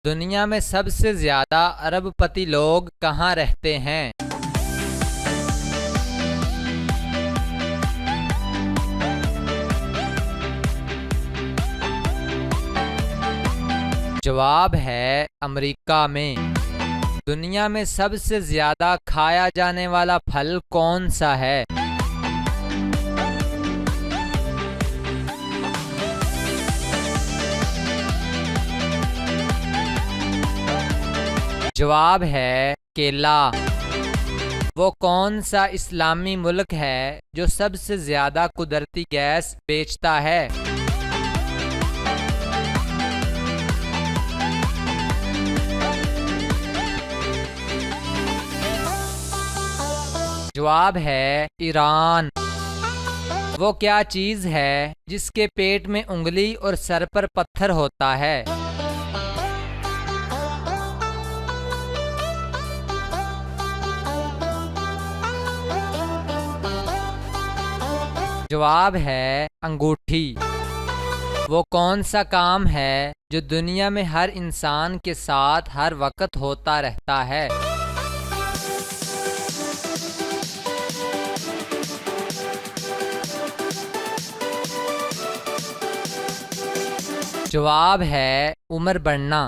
दुनिया में सबसे ज्यादा अरबपति लोग कहाँ रहते हैं? जवाब है अमेरिका में। दुनिया में सबसे ज्यादा खाया जाने वाला फल कौन सा है? जवाब है केला। वो कौन सा इस्लामी मुल्क है जो सबसे ज्यादा कुदरती गैस बेचता है? जवाब है ईरान। वो क्या चीज़ है जिसके पेट में उंगली और सर पर पत्थर होता है? जवाब है अंगूठी। वो कौन सा काम है जो दुनिया में हर इंसान के साथ हर वक्त होता रहता है? जवाब है उम्र बढ़ना।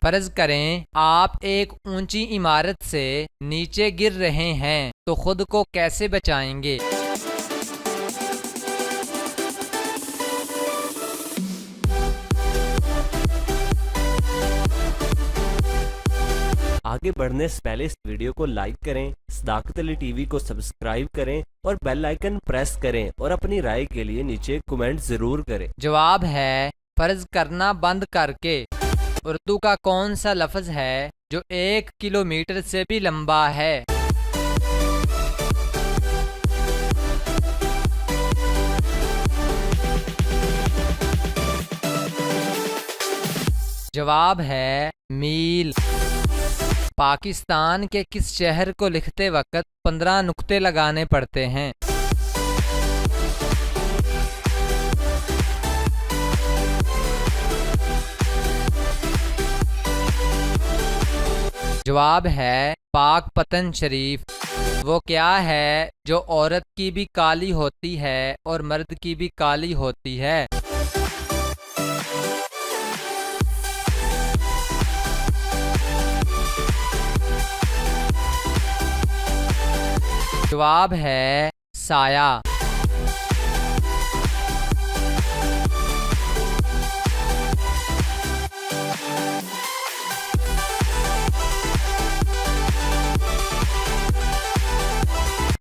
फर्ज करें आप एक ऊंची इमारत से नीचे गिर रहे हैं तो खुद को कैसे बचाएंगे? आगे बढ़ने से पहले इस वीडियो को लाइक करें, सदाकत अली टीवी को सब्सक्राइब करें और बेल आइकन प्रेस करें और अपनी राय के लिए नीचे कमेंट जरूर करें। जवाब है फर्ज करना बंद करके। उर्दू का कौन सा लफ्ज है जो 1 किलोमीटर से भी लंबा है? जवाब है मील। पाकिस्तान के किस शहर को लिखते वक्त 15 नुक्ते लगाने पड़ते हैं? जवाब है पाकपतन शरीफ। वो क्या है जो औरत की भी काली होती है और मर्द की भी काली होती है? जवाब है साया।